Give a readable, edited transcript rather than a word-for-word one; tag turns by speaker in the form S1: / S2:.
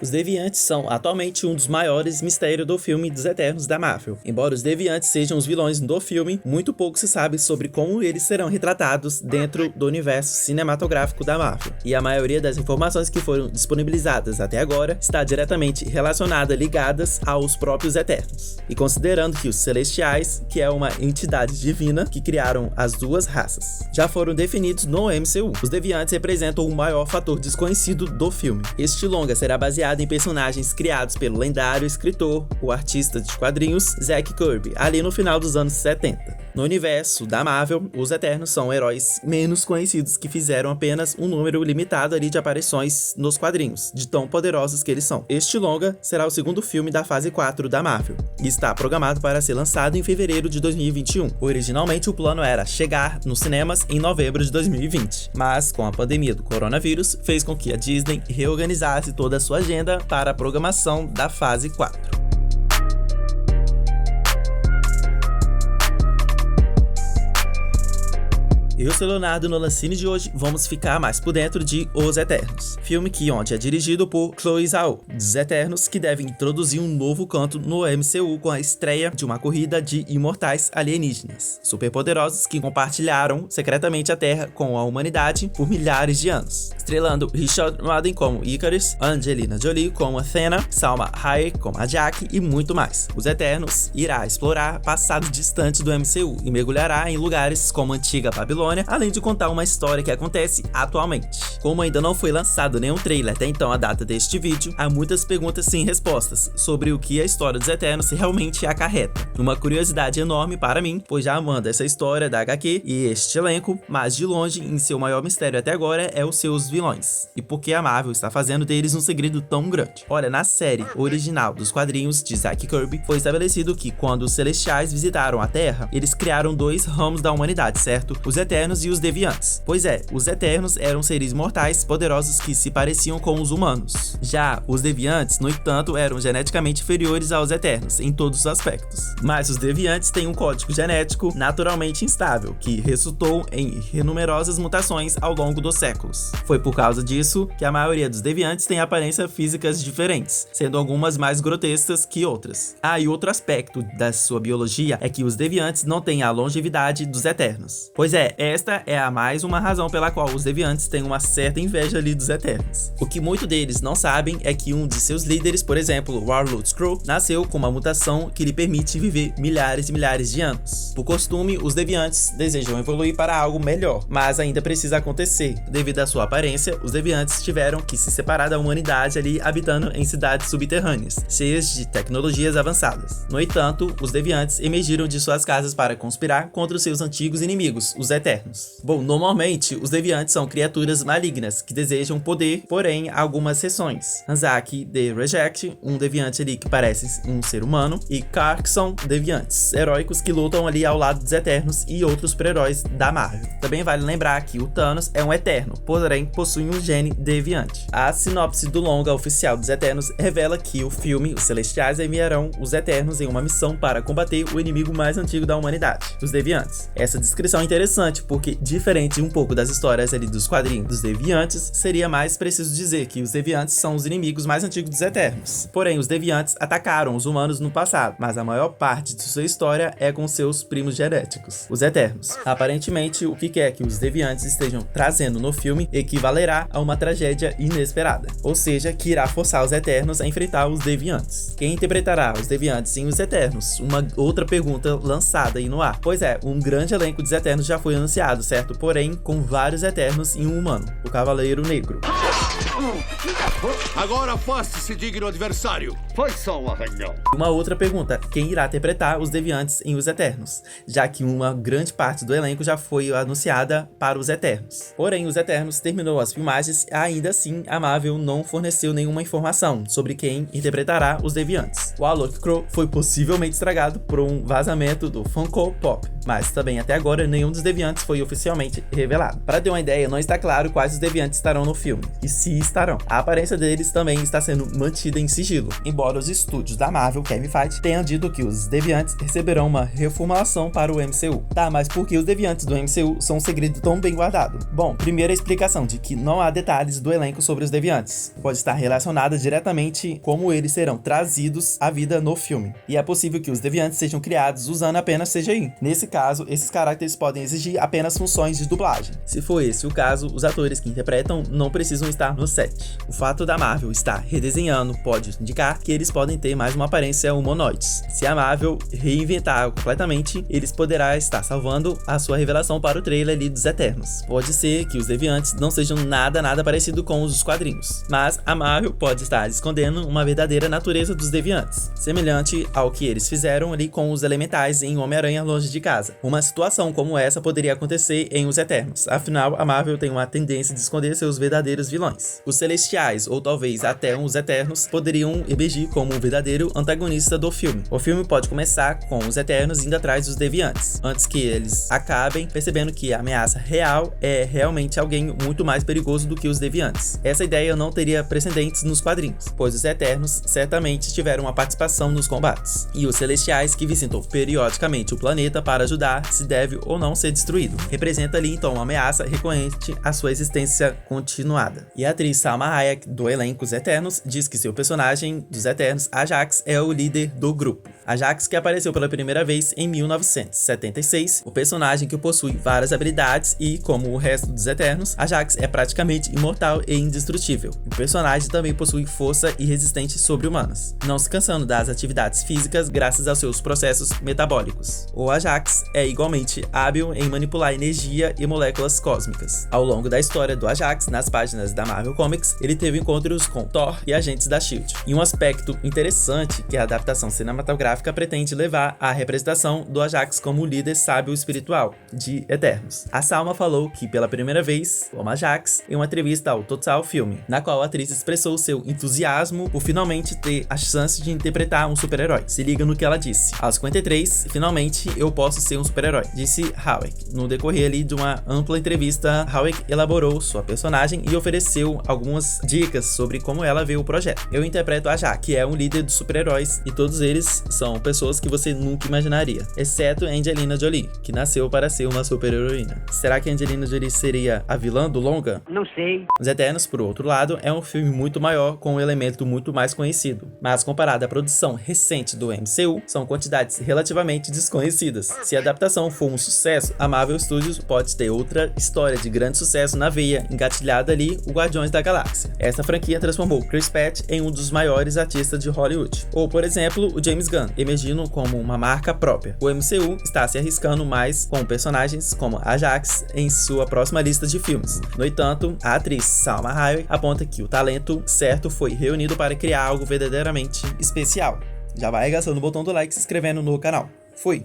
S1: Os Deviantes são atualmente um dos maiores mistérios do filme dos Eternos da Marvel. Embora os Deviantes sejam os vilões do filme, muito pouco se sabe sobre como eles serão retratados dentro do universo cinematográfico da Marvel. E a maioria das informações que foram disponibilizadas até agora está diretamente relacionada, ligadas aos próprios Eternos. E considerando que os Celestiais, que é uma entidade divina que criaram as duas raças, já foram definidos no MCU, os Deviantes representam o maior fator desconhecido do filme. Este longa será baseado em personagens criados pelo lendário escritor, o artista de quadrinhos Jack Kirby, ali no final dos anos 70. No universo da Marvel, os Eternos são heróis menos conhecidos que fizeram apenas um número limitado ali de aparições nos quadrinhos, de tão poderosos que eles são. Este longa será o segundo filme da fase 4 da Marvel, e está programado para ser lançado em fevereiro de 2021. Originalmente o plano era chegar nos cinemas em novembro de 2020, mas com a pandemia do coronavírus fez com que a Disney reorganizasse toda a sua agenda para a programação da fase 4. Eu sou Leonardo, no Lancine de hoje vamos ficar mais por dentro de Os Eternos, filme que ontem é dirigido por Chloe Zhao, dos Eternos, que deve introduzir um novo canto no MCU com a estreia de uma corrida de imortais alienígenas, superpoderosos que compartilharam secretamente a Terra com a humanidade por milhares de anos, estrelando Richard Madden como Icarus, Angelina Jolie como Athena, Salma Hayek como a Jack e muito mais. Os Eternos irá explorar passado distante do MCU e mergulhará em lugares como a antiga Babilônia, além de contar uma história que acontece atualmente. Como ainda não foi lançado nenhum trailer até então a data deste vídeo, há muitas perguntas sem respostas sobre o que a história dos Eternos realmente acarreta. Uma curiosidade enorme para mim, pois já amando essa história da HQ e este elenco, mas de longe, em seu maior mistério até agora é os seus vilões. E por que a Marvel está fazendo deles um segredo tão grande? Olha, na série original dos quadrinhos de Jack Kirby, foi estabelecido que quando os Celestiais visitaram a Terra, eles criaram dois ramos da humanidade, certo? Os Eternos e os Deviantes. Pois é, os Eternos eram seres mortais poderosos que se pareciam com os humanos. Já os Deviantes, no entanto, eram geneticamente inferiores aos Eternos em todos os aspectos. Mas os Deviantes têm um código genético naturalmente instável, que resultou em numerosas mutações ao longo dos séculos. Foi por causa disso que a maioria dos Deviantes tem aparências físicas diferentes, sendo algumas mais grotescas que outras. E outro aspecto da sua biologia é que os Deviantes não têm a longevidade dos Eternos. Pois é, esta é a mais uma razão pela qual os Deviantes têm uma certa inveja ali dos Eternos. O que muitos deles não sabem é que um de seus líderes, por exemplo, Warlord Skrull, nasceu com uma mutação que lhe permite viver milhares e milhares de anos. Por costume, os Deviantes desejam evoluir para algo melhor, mas ainda precisa acontecer. Devido à sua aparência, os Deviantes tiveram que se separar da humanidade ali habitando em cidades subterrâneas, cheias de tecnologias avançadas. No entanto, os Deviantes emergiram de suas casas para conspirar contra os seus antigos inimigos, os Eternos. Bom, normalmente, os Deviantes são criaturas malignas que desejam poder, porém, algumas exceções. Hanzaki The Reject, um Deviante ali que parece um ser humano, e Carkson Deviantes, heróicos que lutam ali ao lado dos Eternos e outros super-heróis da Marvel. Também vale lembrar que o Thanos é um Eterno, porém possui um gene Deviante. A sinopse do longa oficial dos Eternos revela que o filme, os Celestiais enviarão os Eternos em uma missão para combater o inimigo mais antigo da humanidade, os Deviantes. Essa descrição é interessante porque, diferente um pouco das histórias ali dos quadrinhos dos Deviantes, seria mais preciso dizer que os Deviantes são os inimigos mais antigos dos Eternos. Porém, os Deviantes atacaram os humanos no passado, mas a maior parte de sua história é com seus primos genéticos, os Eternos. Aparentemente, o que quer que os Deviantes estejam trazendo no filme equivalerá a uma tragédia inesperada, ou seja, que irá forçar os Eternos a enfrentar os Deviantes. Quem interpretará os Deviantes em Os Eternos? Uma outra pergunta lançada aí no ar. Pois é, um grande elenco dos Eternos já foi anunciado, certo? Porém, com vários Eternos e um humano, o Cavaleiro Negro.
S2: Agora afaste-se, digno adversário. Foi só um arranhão.
S1: Uma outra pergunta, quem irá interpretar os Deviantes em Os Eternos? Já que uma grande parte do elenco já foi anunciada para os Eternos. Porém, Os Eternos terminou as filmagens e ainda assim a Marvel não forneceu nenhuma informação sobre quem interpretará os Deviantes. O Warlord Skrull foi possivelmente estragado por um vazamento do Funko Pop, mas também até agora nenhum dos Deviantes foi oficialmente revelado. Para ter uma ideia, não está claro quais os Deviantes estarão no filme, e se estarão. A aparência deles também está sendo mantida em sigilo, embora os estúdios da Marvel, Kevin Feige, tenham dito que os Deviantes receberão uma reformulação para o MCU. Tá, mas por que os Deviantes do MCU são um segredo tão bem guardado? Bom, primeira explicação de que não há detalhes do elenco sobre os Deviantes. Pode estar relacionada diretamente como eles serão trazidos à vida no filme. E é possível que os Deviantes sejam criados usando apenas CGI. Nesse caso, esses caracteres podem exigir apenas funções de dublagem. Se for esse o caso, os atores que interpretam não precisam estar no set. O fato da Marvel estar redesenhando pode indicar que eles podem ter mais uma aparência humanoides. Se a Marvel reinventar completamente, eles poderá estar salvando a sua revelação para o trailer ali dos Eternos. Pode ser que os Deviantes não sejam nada parecido com os dos quadrinhos, mas a Marvel pode estar escondendo uma verdadeira natureza dos Deviantes, semelhante ao que eles fizeram ali com os Elementais em Homem-Aranha Longe de Casa. Uma situação como essa poderia acontecer em Os Eternos, afinal a Marvel tem uma tendência de esconder seus verdadeiros vilões. Os Celestiais, ou talvez até os Eternos, poderiam emergir como o verdadeiro antagonista do filme. O filme pode começar com os Eternos indo atrás dos Deviantes, antes que eles acabem percebendo que a ameaça real é realmente alguém muito mais perigoso do que os Deviantes. Essa ideia não teria precedentes nos quadrinhos, pois os Eternos certamente tiveram uma participação nos combates, e os Celestiais, que visitam periodicamente o planeta para ajudar se deve ou não ser destruído, representa ali então uma ameaça recorrente à sua existência continuada. E a atriz Salma Hayek, do elenco Os Eternos, diz que seu personagem dos Eternos, Ajax, é o líder do grupo. Ajax, que apareceu pela primeira vez em 1976, o personagem que possui várias habilidades e, como o resto dos Eternos, Ajax é praticamente imortal e indestrutível. O personagem também possui força e resistência sobre-humanas, não se cansando das atividades físicas graças aos seus processos metabólicos. O Ajax é igualmente hábil em manipular energia e moléculas cósmicas. Ao longo da história do Ajax, nas páginas da Marvel Comics, ele teve encontros com Thor e agentes da SHIELD. E um aspecto interessante que a adaptação cinematográfica pretende levar à representação do Ajax como o líder sábio espiritual de Eternos. A Salma falou que pela primeira vez, como Ajax, em uma entrevista ao Total Filme, na qual a atriz expressou seu entusiasmo por finalmente ter a chance de interpretar um super-herói. Se liga no que ela disse: aos 53, finalmente eu posso ser um super-herói, disse Hayek. No decorrer ali de uma ampla entrevista, Hayek elaborou sua personagem e ofereceu algumas dicas sobre como ela vê o projeto. Eu interpreto a Ajax, que é um líder dos super-heróis, e todos eles são pessoas que você nunca imaginaria, exceto Angelina Jolie, que nasceu para ser uma super-heroína. Será que Angelina Jolie seria a vilã do longa?
S3: Não sei.
S1: Os Eternos, por outro lado, é um filme muito maior com um elemento muito mais conhecido, mas comparado à produção recente do MCU, são quantidades relativamente desconhecidas. Se a adaptação for um sucesso, a Marvel Studios pode ter outra história de grande sucesso na veia, engatilhada ali o Guardiões da Galáxia. Essa franquia transformou Chris Pratt em um dos maiores artistas de Hollywood. Ou, por exemplo, o James Gunn, emergindo como uma marca própria. O MCU está se arriscando mais com personagens como Ajax em sua próxima lista de filmes. No entanto, a atriz Salma Hayek aponta que o talento certo foi reunido para criar algo verdadeiramente especial. Já vai arregaçando o botão do like e se inscrevendo no canal. Fui!